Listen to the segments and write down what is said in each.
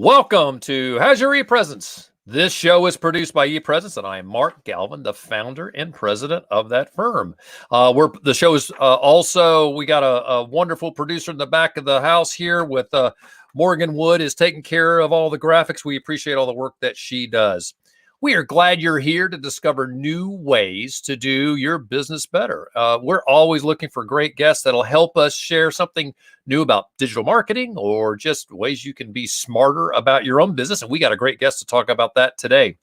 Welcome to How's Your ePresence? This show is produced by ePresence, and I am Mark Galvin, the founder and president of that firm. The show is also, we got a wonderful producer in the back of the house here with Morgan Wood is taking care of all the graphics. We appreciate all the work that she does. We are glad you're here to discover new ways to do your business better. We're always looking for great guests that'll help us share something new about digital marketing or just ways you can be smarter about your own business. And we got a great guest to talk about that today.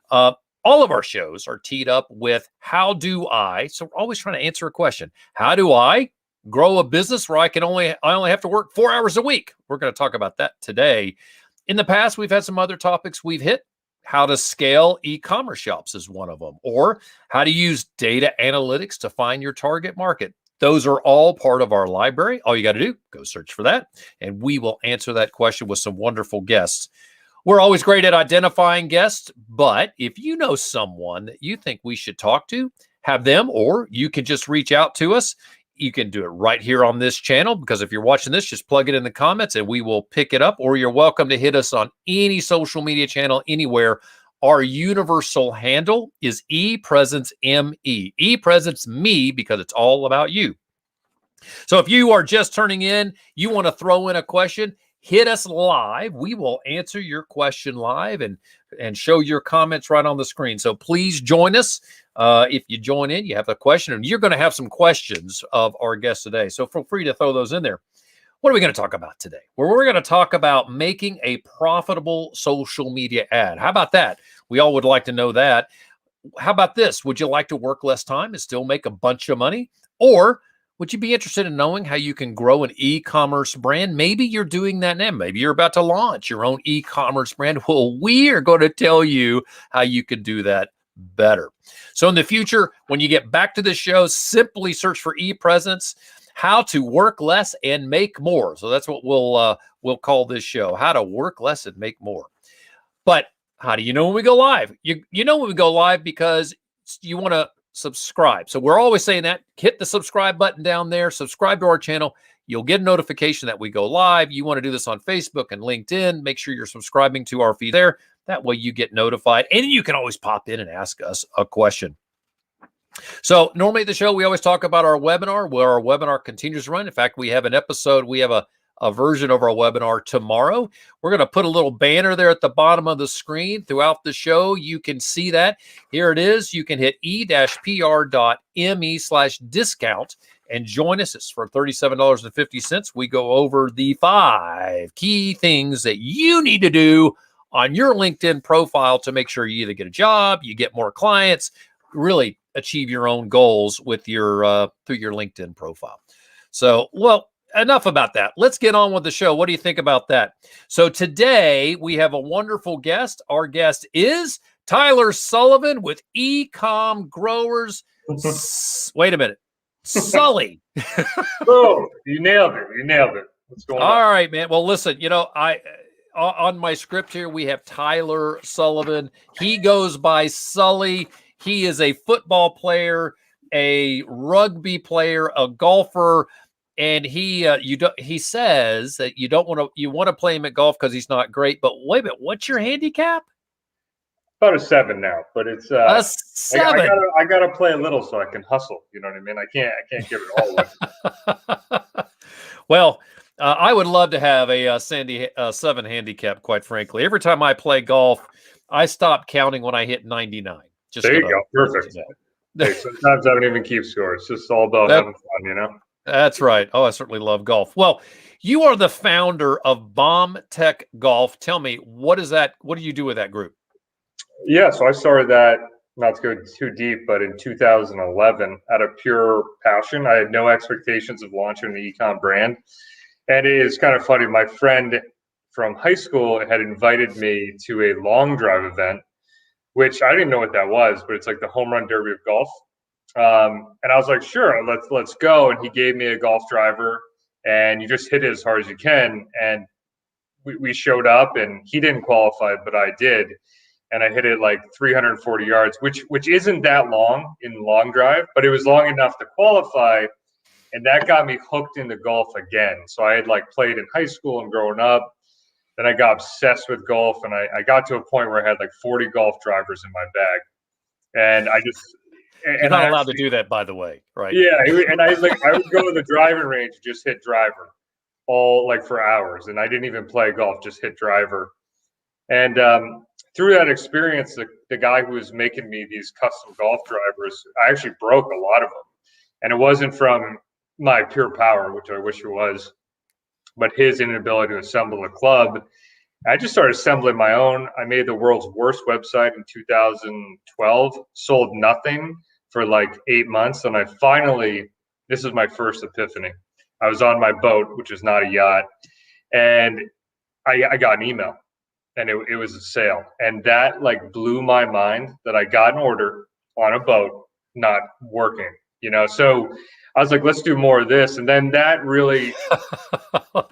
All of our shows are teed up with how do I? So we're always trying to answer a question. How do I grow a business where I only have to work 4 hours a week? We're going to talk about that today. In the past, we've had some other topics we've hit. How to scale e-commerce shops is one of them, or how to use data analytics to find your target market. Those are all part of our library. All you got to do, go search for that, and we will answer that question with some wonderful guests. We're always great at identifying guests, but if you know someone that you think we should talk to, have them, or you can just reach out to us. You can do it right here on this channel, because if you're watching this, just plug it in the comments and we will pick it up, or you're welcome to hit us on any social media channel anywhere. Our universal handle is ePresence ME. ePresence me, because it's all about you. So if you are just turning in, you want to throw in a question, hit us live. We will answer your question live and show your comments right on the screen. So please join us. If you join in, you have a question, and you're going to have some questions of our guests today. So feel free to throw those in there. What are we going to talk about today? Well, we're going to talk about making a profitable social media ad. How about that? We all would like to know that. How about this? Would you like to work less time and still make a bunch of money? Or would you be interested in knowing how you can grow an e-commerce brand? Maybe you're doing that now. Maybe you're about to launch your own e-commerce brand. Well, we are going to tell you how you can do that better. So in the future, when you get back to the show, simply search for ePresence, how to work less and make more. So that's what we'll call this show, how to work less and make more. But how do you know when we go live? You know when we go live because you want to subscribe. So we're always saying that. Hit the subscribe button down there. Subscribe to our channel. You'll get a notification that we go live. You want to do this on Facebook and LinkedIn. Make sure you're subscribing to our feed there. That way you get notified. And you can always pop in and ask us a question. So normally at the show, we always talk about our webinar, where our webinar continues to run. In fact, we have an episode. We have a version of our webinar tomorrow. We're going to put a little banner there at the bottom of the screen throughout the show. You can see that. Here it is. You can hit e-pr.me/discount and join us. It's for $37.50. We go over the 5 key things that you need to do on your LinkedIn profile to make sure you either get a job, you get more clients, really achieve your own goals with your through your LinkedIn profile. So, well, enough about that. Let's get on with the show. What do you think about that? So today we have a wonderful guest. Our guest is Tyler Sullivan with EcomGrowers. Wait a minute. Sully. Oh, you nailed it. You nailed it. What's going on? All right, man. Well, listen, on my script here, we have Tyler Sullivan. He goes by Sully. He is a football player, a rugby player, a golfer. And he says that you want to play him at golf because he's not great. But wait a minute, what's your handicap? About a 7 now, but it's a 7. I gotta play a little so I can hustle. You know what I mean? I can't give it all away. Well, I would love to have a 7 handicap. Quite frankly, every time I play golf, I stop counting when I hit 99. There you go, perfect. Hey, sometimes I don't even keep score. It's just all about having fun, you know. That's right. Oh, I certainly love golf. Well, you are the founder of BombTech Golf. Tell me, what is that? What do you do with that group? Yeah, so I started that, not to go too deep, but in 2011 out of pure passion. I had no expectations of launching the ecom brand. And it is kind of funny. My friend from high school had invited me to a long drive event, which I didn't know what that was, but it's like the home run derby of golf. And I was like, sure, let's go. And he gave me a golf driver, and you just hit it as hard as you can. And we showed up, and he didn't qualify, but I did. And I hit it like 340 yards, which isn't that long in long drive, but it was long enough to qualify. And that got me hooked into golf again. So I had like played in high school and growing up. Then I got obsessed with golf, and I got to a point where I had like 40 golf drivers in my bag. And I just, You're not allowed to do that, by the way, right? yeah. And I would go to the driving range, just hit driver all like for hours. And I didn't even play golf, just hit driver. And through that experience, the guy who was making me these custom golf drivers, I actually broke a lot of them. And it wasn't from my pure power, which I wish it was, but his inability to assemble a club. I just started assembling my own. I made the world's worst website in 2012, sold nothing for like 8 months. And this is my first epiphany. I was on my boat, which is not a yacht, and I got an email, and it was a sale. And that like blew my mind that I got an order on a boat, not working, So I was like, let's do more of this. And then that really,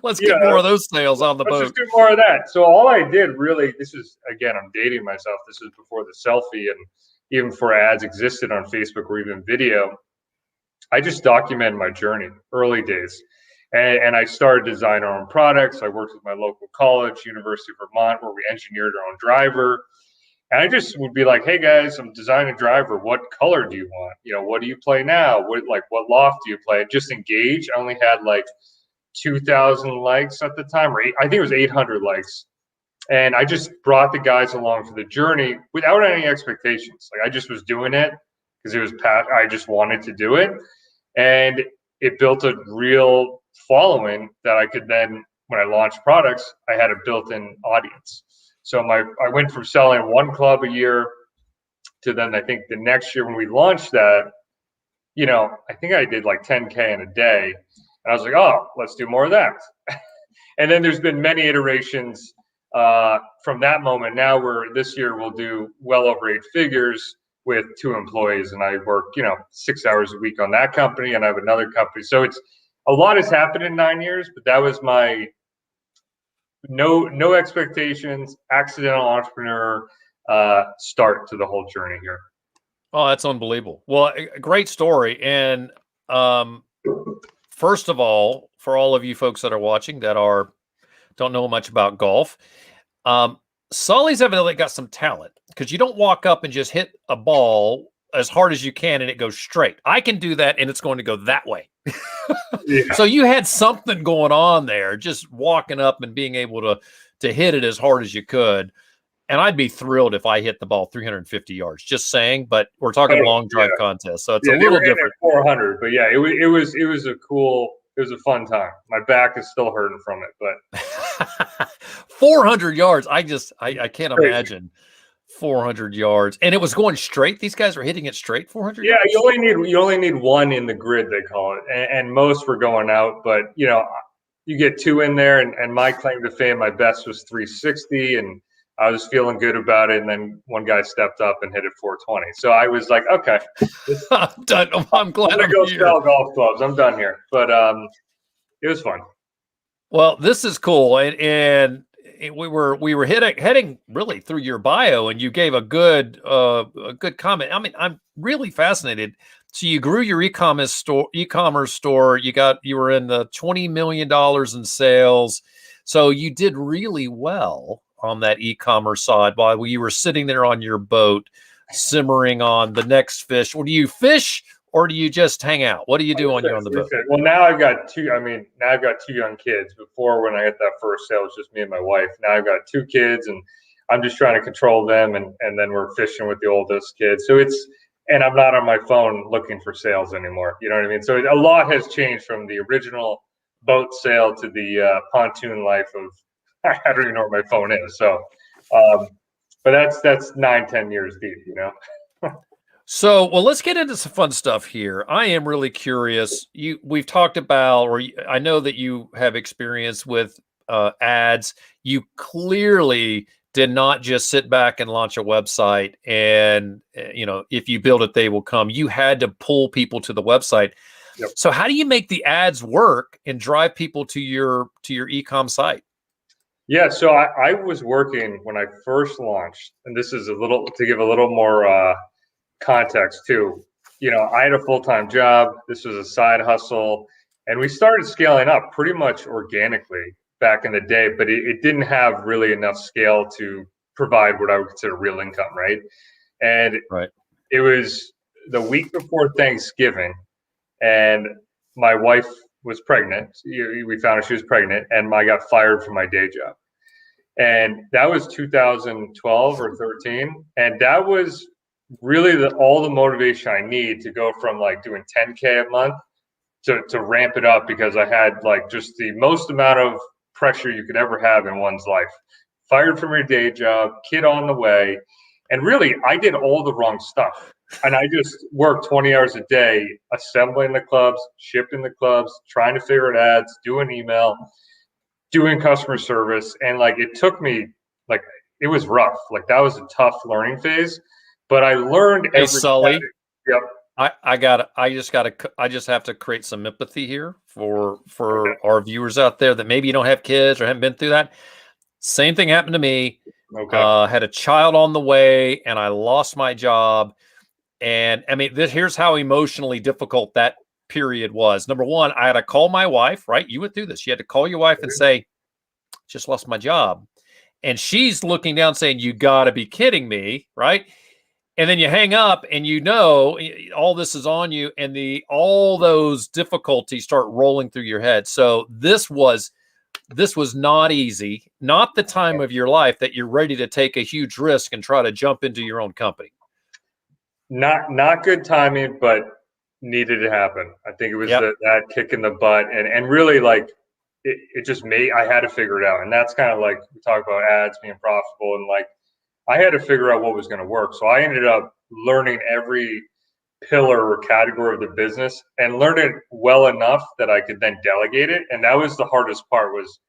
let's get more of those sales on the boat. Let's just do more of that. So all I did really, this is, again, I'm dating myself. This is before the selfie and even before ads existed on Facebook or even video. I just documented my journey, early days. And I started designing our own products. I worked with my local college, University of Vermont, where we engineered our own driver. And I just would be like, hey guys, I'm designing a driver. What color do you want? What do you play now? What loft do you play? Just engage. I only had like 2,000 likes at the time, or I think it was 800 likes. And I just brought the guys along for the journey without any expectations. Like I just was doing it because it was I just wanted to do it. And it built a real following that I could then, when I launched products, I had a built-in audience. So I went from selling one club a year to then I think the next year when we launched that, I think I did like 10K in a day. And I was like, oh, let's do more of that. And then there's been many iterations from that moment. Now this year we'll do well over 8 figures with 2 employees. And I work, 6 hours a week on that company, and I have another company. So it's a lot has happened in 9 years, but that was my no expectations, accidental entrepreneur start to the whole journey here. Oh, that's unbelievable. Well, a great story. And first of all, for all of you folks that are watching that don't know much about golf, Sully's evidently got some talent, because you don't walk up and just hit a ball as hard as you can and it goes straight. I can do that and it's going to go that way. Yeah. So you had something going on there, just walking up and being able to hit it as hard as you could. And I'd be thrilled if I hit the ball 350 yards, just saying, but we're talking long drive contest. So it's a little different. 400, but yeah, it was a fun time. My back is still hurting from it, but 400 yards. I can't imagine 400 yards. And it was going straight. These guys were hitting it straight 400 yards. Yeah, you only need one in the grid, they call it. And most were going out, but you get 2 in there, and my claim to fame, my best was 360, and I was feeling good about it. And then one guy stepped up and hit it 420. So I was like, okay, I'm done. I'm glad I'm gonna go sell golf clubs. I'm done here. But it was fun. Well, this is cool. And we were heading really through your bio, and you gave a good comment. I mean, I'm really fascinated. So you grew your e-commerce store. You were in the $20 million in sales. So you did really well on that e-commerce side while you were sitting there on your boat, simmering on the next fish. Or do you fish, or do you just hang out? What do you do when you're on the boat? Well, now I've got 2 young kids. Before, when I had that first sale, it was just me and my wife. Now I've got 2 kids, and I'm just trying to control them, and then we're fishing with the oldest kids. So and I'm not on my phone looking for sales anymore. You know what I mean? So a lot has changed from the original boat sale to the pontoon life of, I don't even know where my phone is. So, but that's 9-10 years deep, So, well, let's get into some fun stuff here. I am really curious. We've talked about, I know that you have experience with ads. You clearly did not just sit back and launch a website and, if you build it, they will come. You had to pull people to the website. Yep. So how do you make the ads work and drive people to your e-com site? Yeah, so I was working when I first launched, and this is to give a little more context too. I had a full-time job. This was a side hustle, and we started scaling up pretty much organically. back in the day, but it didn't have really enough scale to provide what I would consider real income, right? And Right. it was the week before Thanksgiving, and my wife was pregnant. We found out she was pregnant, and I got fired from my day job. And that was 2012 or 13. And that was really all the motivation I need to go from like doing 10K a month to ramp it up, because I had like just the most amount of pressure you could ever have in one's life. Fired from your day job, kid on the way. And really, I did all the wrong stuff. And I just worked 20 hours a day, assembling the clubs, shipping the clubs, trying to figure out ads, doing email, doing customer service. And like, it took me, like, it was rough. Like, that was a tough learning phase, but I learned Hey, every Sully. category. Yep. I just have to create some empathy here for our viewers out there that maybe you don't have kids or haven't been through that. Same thing happened to me. Okay. Had a child on the way and I lost my job. And I mean, here's how emotionally difficult that period was. Number one, I had to call my wife, right? You went through this. You had to call your wife and say, just lost my job. And she's looking down saying, you got to be kidding me, right? And then you hang up and all this is on you, and all those difficulties start rolling through your head. So this was not easy, not the time of your life that you're ready to take a huge risk and try to jump into your own company. Not good timing, but needed to happen. I think it was that kick in the butt, and really like it just made, I had to figure it out. And that's kind of like, we talk about ads being profitable, and like, I had to figure out what was going to work. So I ended up learning every pillar or category of the business and learned it well enough that I could then delegate it. And that was the hardest part. Was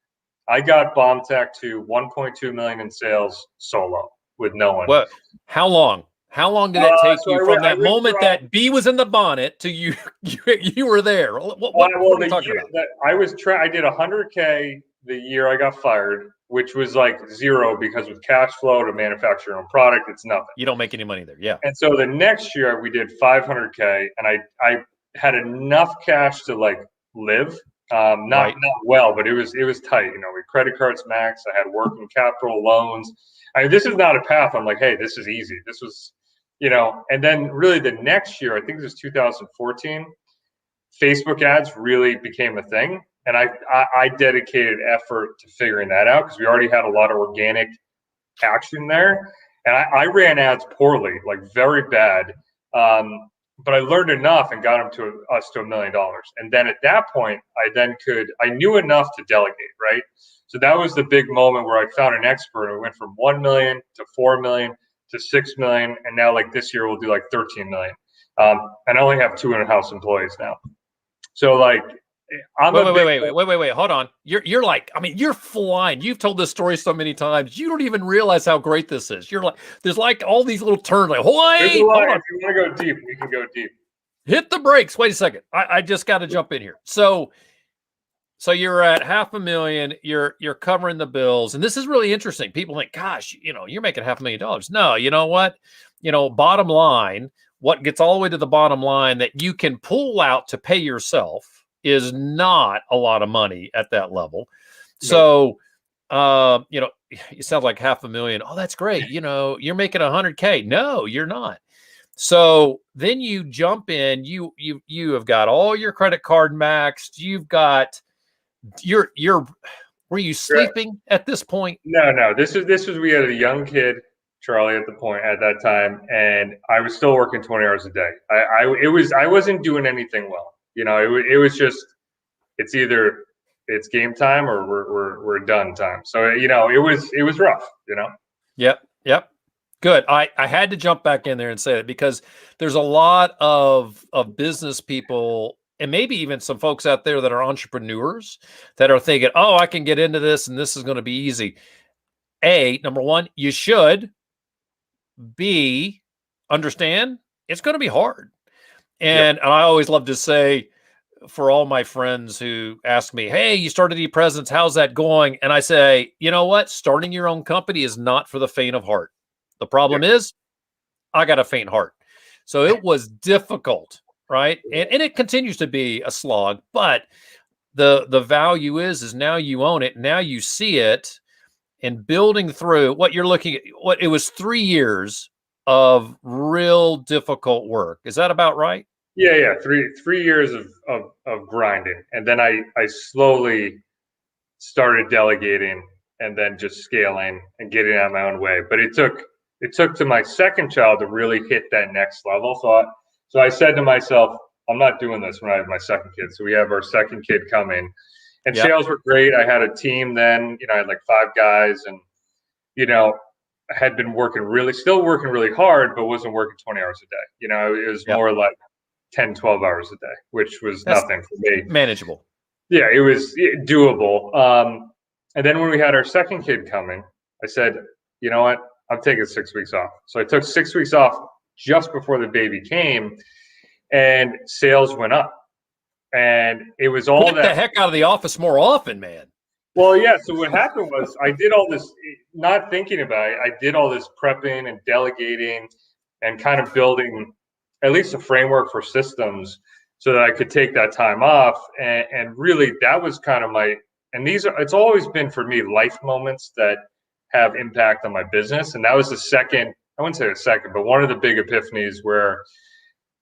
I got BombTech to 1.2 million in sales solo with no one. What? How long? How long did it take you from that moment that bee was in the bonnet to you were there? What are you talking about? I did 100K the year I got fired, which was like zero, because with cash flow to manufacture your own product, it's nothing. You don't make any money there. Yeah. And so the next year we did 500K, and I had enough cash to like live. Not well, but it was tight. You know, with credit cards max, I had working capital, loans. I mean, this is not a path I'm like, hey, this is easy. This was, and then really the next year, I think it was 2014, Facebook ads really became a thing. And I dedicated effort to figuring that out, because we already had a lot of organic action there. And I ran ads poorly, like very bad. But I learned enough and got them to $1 million. And then at that point, I knew enough to delegate, right? So that was the big moment where I found an expert, and we went from 1 million to 4 million to 6 million. And now like this year we'll do like 13 million. And I only have 2 in-house employees now. So like, wait, hold on. You're like, I mean, you're flying. You've told this story so many times. You don't even realize how great this is. You're like, there's like all these little turns. Like, wait, if you want to go deep, we can go deep. Hit the brakes. Wait a second. I just got to jump in here. So you're at $500,000. You're covering the bills, and this is really interesting. People think, gosh, you're making $500,000. No, you know what? Bottom line, what gets all the way to the bottom line that you can pull out to pay yourself is not a lot of money at that level. So, it sounds like $500,000. Oh, that's great. You're making 100K. No, you're not. So then you jump in, you have got all your credit card maxed. You've got were you sleeping at this point? No, this was, we had a young kid, Charlie, at that time. And I was still working 20 hours a day. I wasn't doing anything well. It was just, it's either it's game time or we're done time. So, it was rough, Yep. Good. I had to jump back in there and say that, because there's a lot of business people, and maybe even some folks out there that are entrepreneurs that are thinking, oh, I can get into this and this is going to be easy. Number one, you should. B, understand it's going to be hard. And I always love to say, for all my friends who ask me, hey, you started ePresence, how's that going? And I say, you know what? Starting your own company is not for the faint of heart. The problem is I got a faint heart. So it was difficult, right? And it continues to be a slog, but the value is now you own it. Now you see it, and building through what you're looking at. What it was 3 years of real difficult work. Is that about right? Yeah. 3 years of grinding, and then I slowly started delegating, and then just scaling and getting out of my own way. But it took to my second child to really hit that next level. So I said to myself, I'm not doing this when I have my second kid. So we have our second kid coming, and Yep. sales were great. I had a team then. I had like 5 guys, and I had been still working really hard, but wasn't working 20 hours a day. It was Yep. more like 10, 12 hours a day, which was That's nothing for me. manageable. Yeah, it was doable. And then when we had our second kid coming, I said, you know what? I'm taking 6 weeks off. So I took 6 weeks off just before the baby came, and sales went up. And it was all Get that. the heck out of the office more often, man. Well, yeah. So what happened was I did all this, not thinking about it. I did all this prepping and delegating and kind of building at least a framework for systems so that I could take that time off. And really, that was kind of it's always been for me life moments that have impact on my business. And that was I wouldn't say the second, but one of the big epiphanies where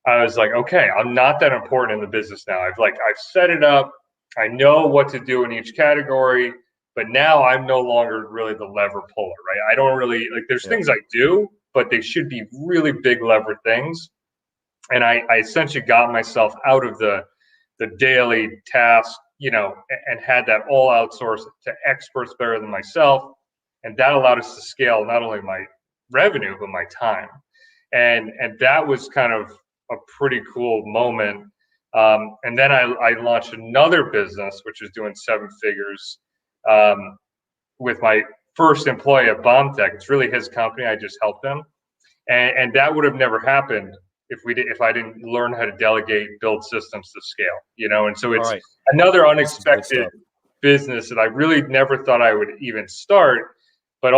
I was like, okay, I'm not that important in the business now. I've set it up. I know what to do in each category, but now I'm no longer really the lever puller, right? I don't really there's things I do, but they should be really big lever things. And I essentially got myself out of the daily task, and had that all outsourced to experts better than myself. And that allowed us to scale not only my revenue, but my time. And that was kind of a pretty cool moment. And then I launched another business, which is doing 7 figures, with my first employee at BombTech. It's really his company. I just helped him. And that would have never happened if I didn't learn how to delegate, build systems to scale, and so it's another unexpected business that I really never thought I would even start. But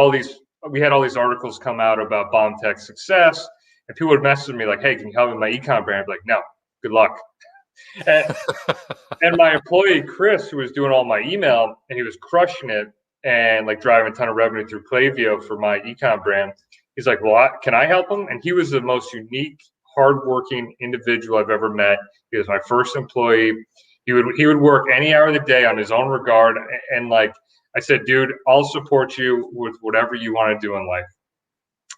we had all these articles come out about BombTech's success, and people would message me like, hey, can you help me with my ecom brand? I'd be like, no, good luck. And my employee, Chris, who was doing all my email, and he was crushing it and driving a ton of revenue through Klaviyo for my ecom brand. He's like, well, can I help him? And he was the most unique, hardworking individual I've ever met. He was my first employee. He would work any hour of the day on his own regard. And I said, dude, I'll support you with whatever you want to do in life.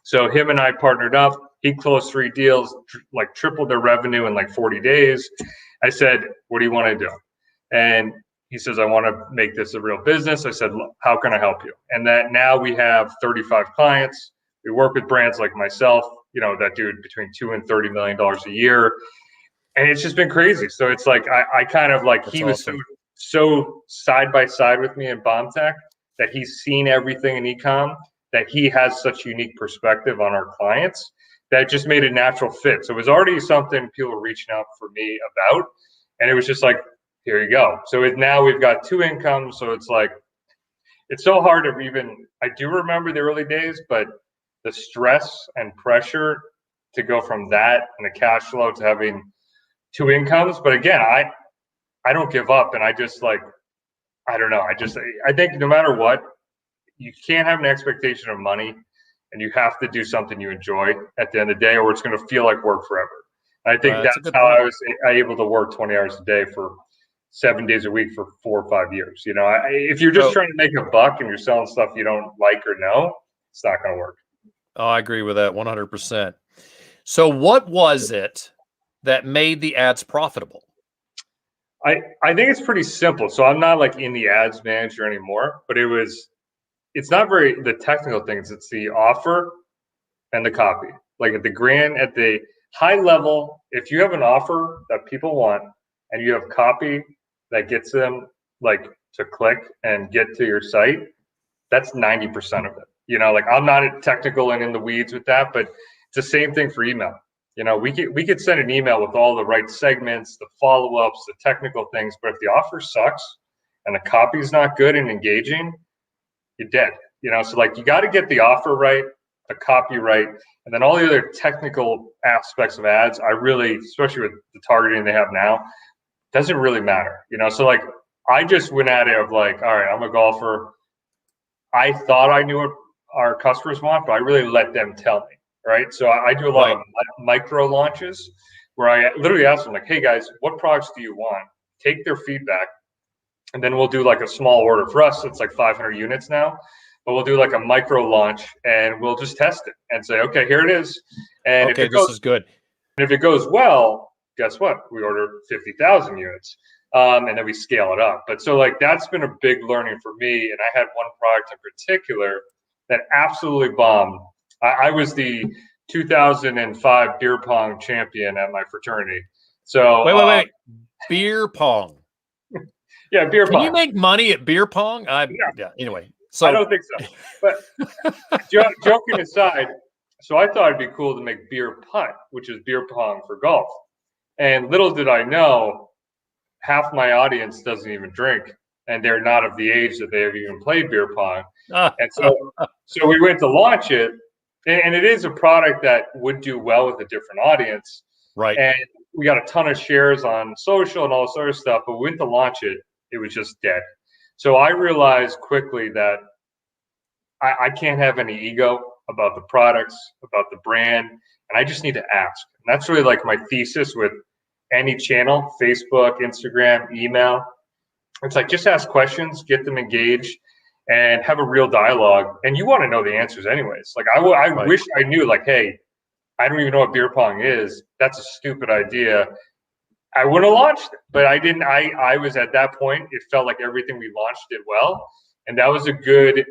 So him and I partnered up. He closed 3 deals, tripled their revenue in 40 days. I said, what do you want to do? And he says, I want to make this a real business. I said, how can I help you? And that now we have 35 clients. We work with brands like myself, that do between $2 and $30 million a year. And it's just been crazy. So it's I kind of he was awesome. So side by side with me in BombTech that he's seen everything in ecom, that he has such unique perspective on our clients that just made a natural fit. So it was already something people were reaching out for me about. And it was just here you go. So now we've got 2 incomes. So it's so hard to I do remember the early days, but the stress and pressure to go from that and the cash flow to having 2 incomes. But again, I don't give up. And I just I don't know. I think no matter what, you can't have an expectation of money, and you have to do something you enjoy at the end of the day, or it's going to feel like work forever. And I think that's how I was able to work 20 hours a day for 7 days a week for 4 or 5 years. If you're just trying to make a buck and you're selling stuff you don't like or know, it's not going to work. Oh, I agree with that 100%. So what was it that made the ads profitable? I think it's pretty simple. So I'm not in the ads manager anymore, but it's not very the technical things. It's the offer and the copy. At the high level, if you have an offer that people want and you have copy that gets them to click and get to your site, that's 90% of it. I'm not technical and in the weeds with that, but it's the same thing for email. We could send an email with all the right segments, the follow-ups, the technical things, but if the offer sucks and the copy's not good and engaging, you're dead. So you got to get the offer right, the copy right, and then all the other technical aspects of ads. I really, especially with the targeting they have now, doesn't really matter. So I just went at it of like, all right, I'm a golfer. I thought I knew what our customers want, but I really let them tell me, right? So I do a lot of micro launches where I literally ask them like, hey guys, what products do you want? Take their feedback, and then we'll do like a small order. For us, it's like 500 units now, but we'll do like a micro launch and we'll just test it and say, okay, here it is. And okay, this is good. if it goes well, guess what? We order 50,000 units. And then we scale it up. But so like that's been a big learning for me. And I had one product in particular that absolutely bombed. I was the 2005 beer pong champion at my fraternity. So wait. Beer pong. Yeah, beer pong. Can you make money at beer pong? Yeah. Anyway, so I don't think so. But joking aside, so I thought it'd be cool to make beer putt, which is beer pong for golf. And little did I know, half my audience doesn't even drink, and they're not of the age that they have even played beer pong. And so we went to launch it, and it is a product that would do well with a different audience. Right. And we got a ton of shares on social and all this other stuff, but we went to launch it, it was just dead. So I realized quickly that I can't have any ego about the products, about the brand, and I just need to ask. And that's really like my thesis with any channel, Facebook, Instagram, email. It's like, just ask questions, get them engaged, and have a real dialogue. And you want to know the answers anyways. Like I wish I knew, like, hey, I don't even know what beer pong is. That's a stupid idea. I would have launched it, but I didn't. I was at that point, it felt like everything we launched did well. And that was a good,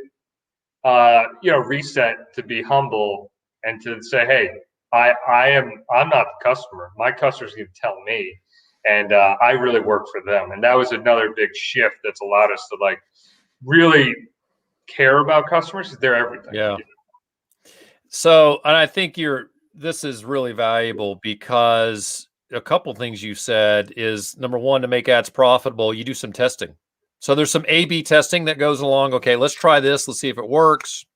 reset to be humble and to say, hey, I'm not the customer. My customers need to tell me, and I really work for them. And that was another big shift that's allowed us to like really care about customers. They're everything. Yeah. So, and I think this is really valuable because a couple things you said is, number one, to make ads profitable, you do some testing. So there's some A/B testing that goes along. Okay, let's try this. Let's see if it works.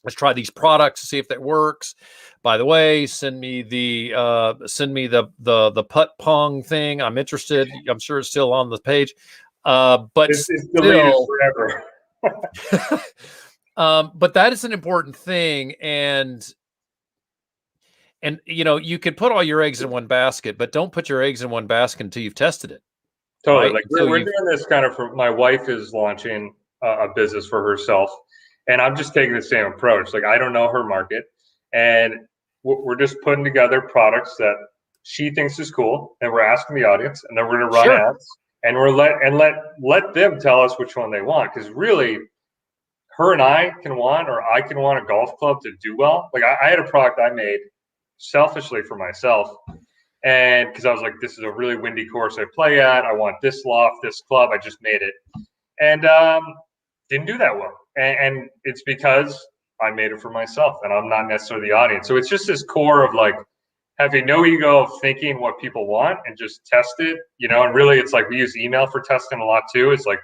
Let's try these products to see if that works. By the way, send me the putt pong thing. I'm interested. I'm sure it's still on the page. But it's deleted forever. But that is an important thing, and you could put all your eggs in one basket, but don't put your eggs in one basket until you've tested it. Totally. Right? Like we're doing this kind of for, my wife is launching a business for herself, and I'm just taking the same approach. Like I don't know her market, and we're just putting together products that she thinks is cool, and we're asking the audience, and then we're going to run ads, and we're let them tell us which one they want. Because really, her and I can want, or I can want a golf club to do well. Like I had a product I made selfishly for myself, and because I was like, this is a really windy course I play at. I want this loft, this club. I just made it, and didn't do that well. And it's because I made it for myself, and I'm not necessarily the audience. So it's just this core of like having no ego of thinking what people want and just test it, and really it's like we use email for testing a lot too. It's like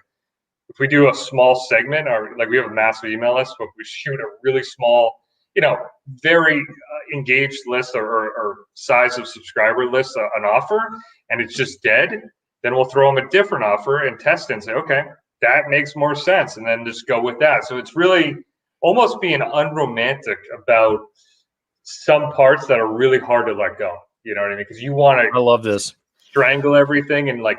if we do a small segment, or like we have a massive email list, but we shoot a really small, very engaged list or size of subscriber list, an offer, and it's just dead, then we'll throw them a different offer and test it and say, okay, that makes more sense, and then just go with that. So it's really almost being unromantic about some parts that are really hard to let go. You know what I mean? Because you want to, I love this, strangle everything and like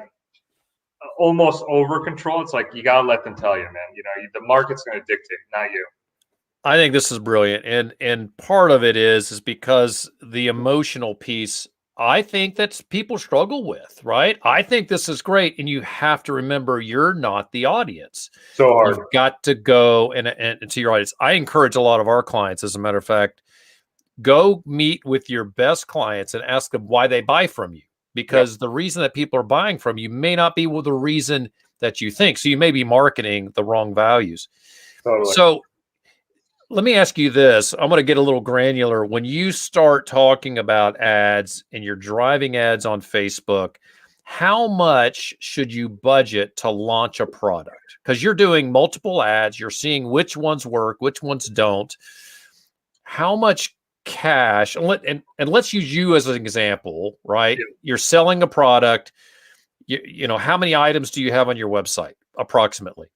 almost over control. It's like, you got to let them tell you, man, the market's going to dictate, not you. I think this is brilliant. And part of it is because the emotional piece, I think that's people struggle with, right? I think this is great. And you have to remember, you're not the audience. So hard. You've got to go and to your audience. I encourage a lot of our clients, as a matter of fact, go meet with your best clients and ask them why they buy from you. Because the reason that people are buying from you may not be the reason that you think. So you may be marketing the wrong values. Totally. So let me ask you this. I'm going to get a little granular. When you start talking about ads and you're driving ads on Facebook, how much should you budget to launch a product? Because you're doing multiple ads. You're seeing which ones work, which ones don't. How much cash? And let's use you as an example, right? Yeah. You're selling a product. how many items do you have on your website approximately?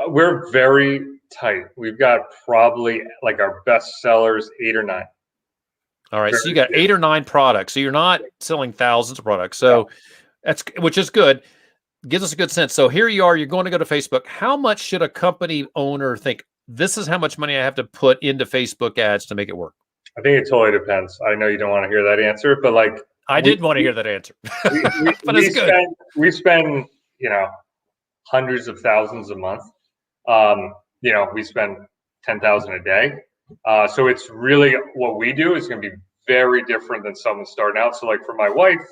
We're very tight. We've got probably like our best sellers, 8 or 9. All right. Very So you got few. 8 or 9 products. So you're not selling thousands of products. So which is good. Gives us a good sense. So here you are, you're going to go to Facebook. How much should a company owner think, this is how much money I have to put into Facebook ads to make it work? I think it totally depends. I know you don't want to hear that answer, but like I didn't want to hear that answer, but it's good. We spend, hundreds of thousands a month. We spend 10,000 a day. So it's really what we do is going to be very different than someone starting out. So like for my wife,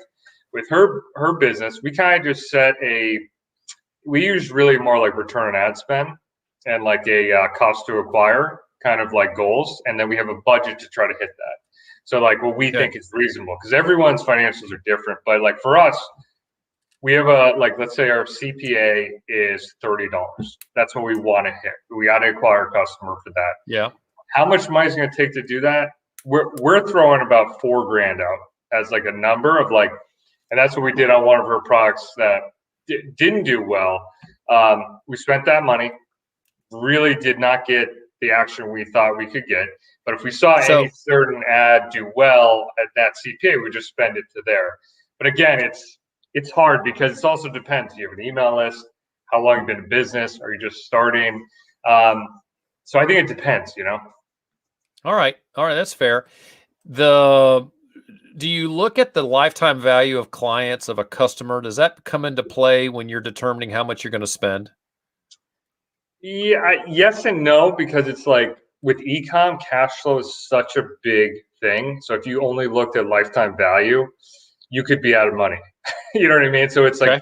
with her business, we kind of just we use really more like return on ad spend and like a cost to acquire kind of like goals. And then we have a budget to try to hit that. So like what we think is reasonable, because everyone's financials are different. But like for us, we have let's say our CPA is $30. That's what we want to hit. We got to acquire a customer for that. Yeah. How much money is going to take to do that? We're throwing about $4,000 out as like a number of like, and that's what we did on one of her products that didn't do well. We spent that money, really did not get the action we thought we could get. But if we saw any certain ad do well at that CPA, we just spend it to there. But again, it's hard because it also depends. Do you have an email list? How long you've been in business? Are you just starting? So I think it depends, All right. That's fair. Do you look at the lifetime value of clients of a customer? Does that come into play when you're determining how much you're going to spend? Yeah, yes and no, because it's like with ecom, cash flow is such a big thing. So if you only looked at lifetime value, you could be out of money. You know what I mean? So it's like,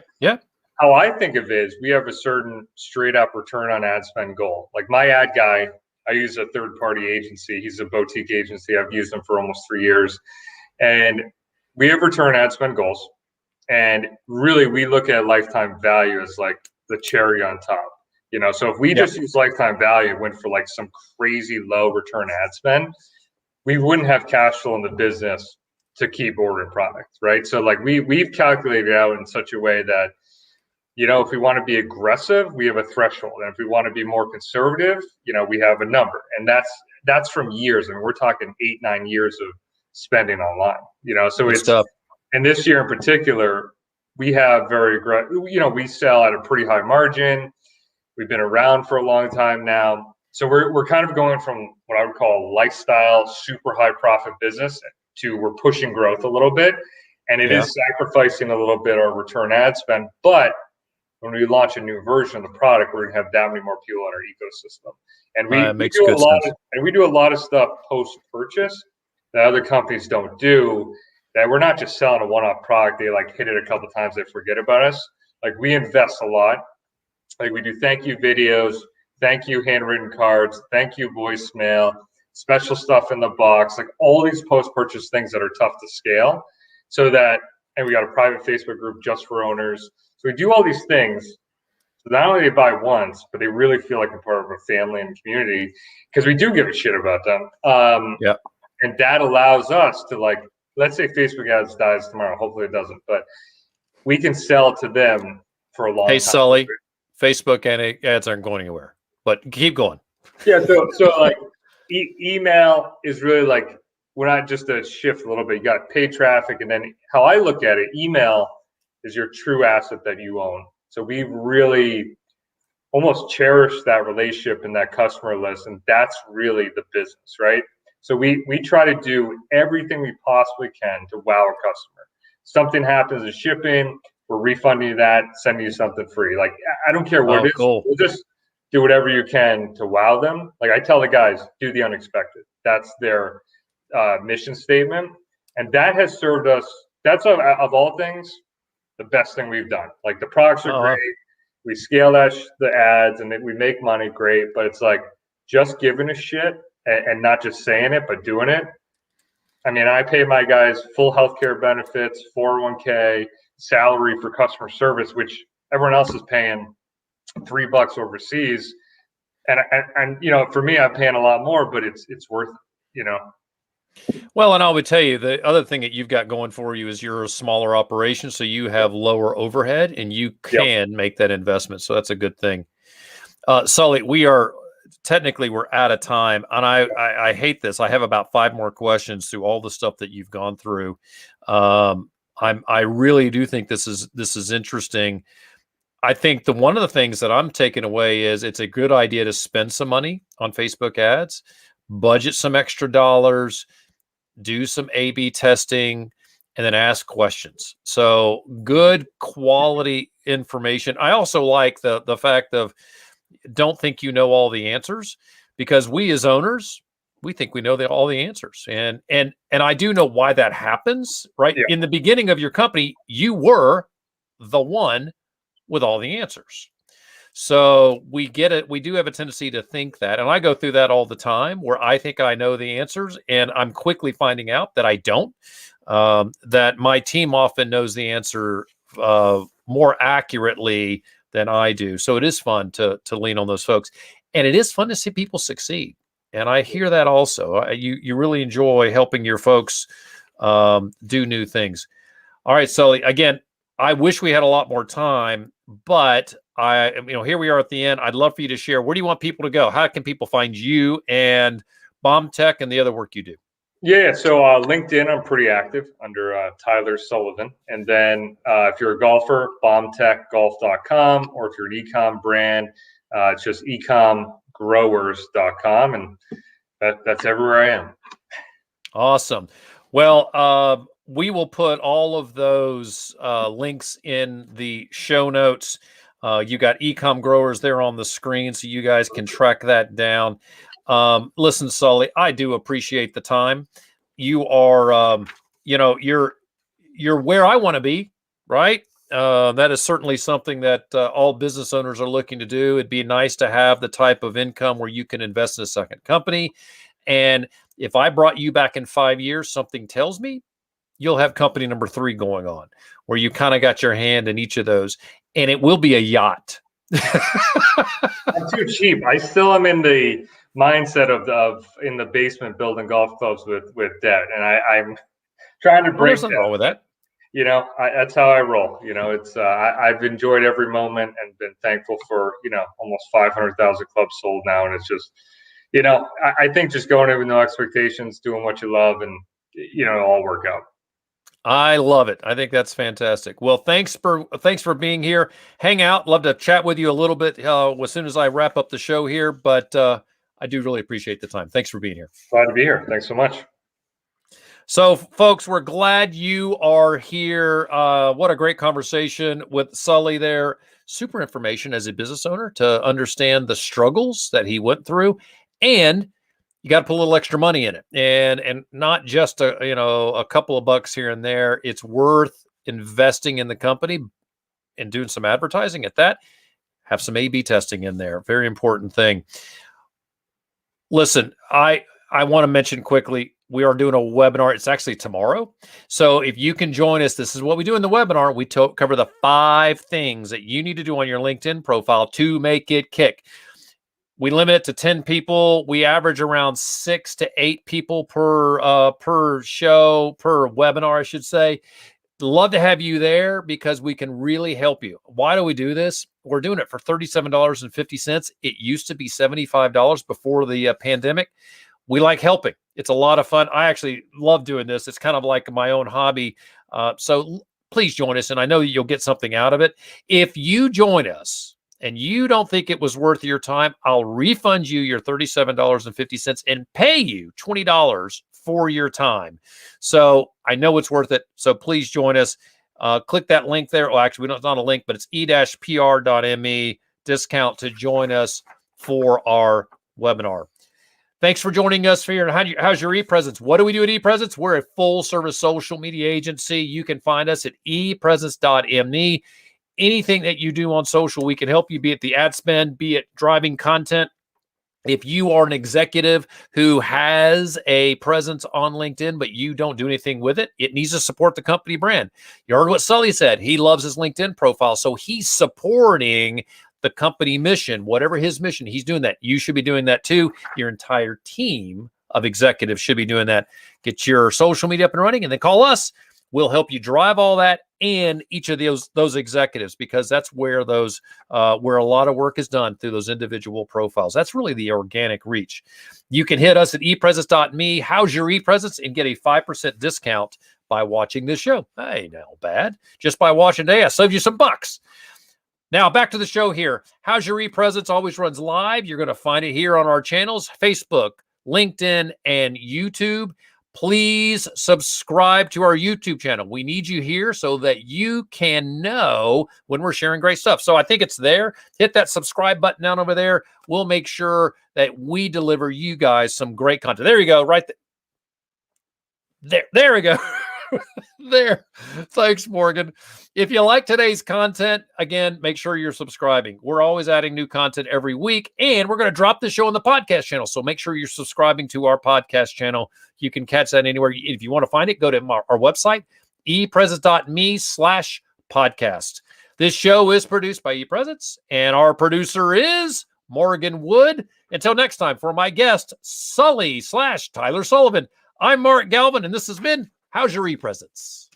how I think of it is we have a certain straight up return on ad spend goal. Like my ad guy, I use a third party agency. He's a boutique agency. I've used him for almost 3 years. And we have return ad spend goals. And really we look at lifetime value as like the cherry on top. So if we just use lifetime value, went for like some crazy low return ad spend, we wouldn't have cash flow in the business to keep ordering products, right? So like we've calculated out in such a way that, if we want to be aggressive, we have a threshold. And if we want to be more conservative, we have a number. And that's from years. I mean, we're talking 8, 9 years of spending online, so Good it's stuff. And this year in particular, we have very aggressive, we sell at a pretty high margin. We've been around for a long time now. So we're kind of going from what I would call a lifestyle, super high profit business to we're pushing growth a little bit. And it is sacrificing a little bit our return ad spend. But when we launch a new version of the product, we're going to have that many more people in our ecosystem. And we do a lot of stuff post-purchase that other companies don't do, that we're not just selling a one-off product. They like hit it a couple of times, they forget about us. Like we invest a lot. Like we do thank you videos, thank you handwritten cards, thank you voicemail, special stuff in the box, like all these post-purchase things that are tough to scale. And we got a private Facebook group just for owners. So we do all these things. So not only they buy once, but they really feel like a part of a family and community because we do give a shit about them. And that allows us to like, let's say Facebook ads dies tomorrow. Hopefully it doesn't, but we can sell to them for a long time. Hey, Sully, Facebook ads aren't going anywhere, but keep going. Yeah. So like email is really like, we're not just a shift a little bit. You got paid traffic. And then how I look at it, email is your true asset that you own. So we really almost cherish that relationship and that customer list. And that's really the business, right? So we try to do everything we possibly can to wow a customer. Something happens in shipping, we're refunding you that, sending you something free. Like, I don't care what it is. Cool. We'll just do whatever you can to wow them. Like I tell the guys, do the unexpected. That's their mission statement. And that has served us, that's of all things, the best thing we've done. Like the products are great. We scale the ads and we make money, great. But it's like just giving a shit and not just saying it, but doing it. I mean, I pay my guys full healthcare benefits, 401k, salary for customer service, which everyone else is paying $3 overseas. And for me, I'm paying a lot more, but it's worth it, Well, and I would tell you the other thing that you've got going for you is you're a smaller operation, so you have lower overhead and you Yep. can make that investment. So that's a good thing. Sully, we're out of time, and I hate this. I have about 5 more questions through all the stuff that you've gone through. I really do think this is interesting. I think one of the things that I'm taking away is it's a good idea to spend some money on Facebook ads, budget some extra dollars, do some A/B testing, and then ask questions. So good quality information. I also like the fact of don't think you know all the answers, because we as owners, we think we know all the answers. And I do know why that happens, right? Yeah. In the beginning of your company, you were the one with all the answers. So we get it. We do have a tendency to think that. And I go through that all the time where I think I know the answers and I'm quickly finding out that I don't, that my team often knows the answer more accurately than I do. So it is fun to lean on those folks. And it is fun to see people succeed. And I hear that also. You really enjoy helping your folks do new things. All right, Sully, again, I wish we had a lot more time, but here we are at the end. I'd love for you to share. Where do you want people to go? How can people find you and BombTech and the other work you do? Yeah, so LinkedIn, I'm pretty active under Tyler Sullivan. And then if you're a golfer, bombtechgolf.com, or if you're an ecom brand, it's just EcomGrowers.com. And that's everywhere I am. Awesome. Well, we will put all of those links in the show notes. You got EcomGrowers there on the screen, so you guys can track that down. Listen, Sully, I do appreciate the time. You are, you're where I want to be, right? That is certainly something that all business owners are looking to do. It'd be nice to have the type of income where you can invest in a second company. And if I brought you back in 5 years, something tells me you'll have company number 3 going on, where you kind of got your hand in each of those, and it will be a yacht. I'm too cheap. I still am in the mindset of in the basement building golf clubs with debt, and I'm trying to break There's nothing wrong with that. That's how I roll. It's I've enjoyed every moment and been thankful for almost 500,000 clubs sold now, and it's just I think just going in with no expectations, doing what you love, and it'll all work out. I love it. I think that's fantastic. Well, thanks for being here. Hang out. Love to chat with you a little bit as soon as I wrap up the show here, but I do really appreciate the time. Thanks for being here. Glad to be here. Thanks so much. So, folks, we're glad you are here. What a great conversation with Sully there. Super information as a business owner to understand the struggles that he went through, and you got to put a little extra money in it, and not just a couple of bucks here and there. It's worth investing in the company and doing some advertising at that. Have some A/B testing in there. Very important thing. Listen, I want to mention quickly, we are doing a webinar. It's actually tomorrow. So if you can join us, this is what we do in the webinar. We cover the 5 things that you need to do on your LinkedIn profile to make it kick. We limit it to 10 people. We average around 6 to 8 people per show, per webinar, I should say. Love to have you there because we can really help you. Why do we do this? We're doing it for $37.50. It used to be $75 before the pandemic. We like helping. It's a lot of fun. I actually love doing this. It's kind of like my own hobby. So please join us, and I know you'll get something out of it. If you join us and you don't think it was worth your time, I'll refund you your $37.50 and pay you $20 for your time. So I know it's worth it. So please join us. Click that link there. Well, actually, it's not a link, but it's e-pr.me discount to join us for our webinar. Thanks for joining us here. How's your ePresence? What do we do at ePresence? We're a full-service social media agency. You can find us at ePresence.me. Anything that you do on social, we can help you, be it the ad spend, be it driving content. If you are an executive who has a presence on LinkedIn, but you don't do anything with it, it needs to support the company brand. You heard what Sully said. He loves his LinkedIn profile, so he's supporting the company mission. Whatever his mission, he's doing that. You should be doing that too. Your entire team of executives should be doing that. Get your social media up and running, and then call us. We'll help you drive all that and each of those executives, because that's where where a lot of work is done through those individual profiles. That's really the organic reach. You can hit us at ePresence.me. How's your ePresence? And get a 5% discount by watching this show. Hey, not bad. Just by watching today, I saved you some bucks. Now, back to the show here. How's Your ePresence always runs live. You're going to find it here on our channels, Facebook, LinkedIn, and YouTube. Please subscribe to our YouTube channel. We need you here so that you can know when we're sharing great stuff. So I think it's there. Hit that subscribe button down over there. We'll make sure that we deliver you guys some great content. There you go, right there. There we go. There. Thanks, Morgan. If you like today's content, again, make sure you're subscribing. We're always adding new content every week, and we're going to drop the show on the podcast channel. So make sure you're subscribing to our podcast channel. You can catch that anywhere. If you want to find it, go to our website, epresence.me/podcast. This show is produced by ePresence, and our producer is Morgan Wood. Until next time, for my guest, Sully / Tyler Sullivan, I'm Mark Galvin, and this has been How's Your ePresence?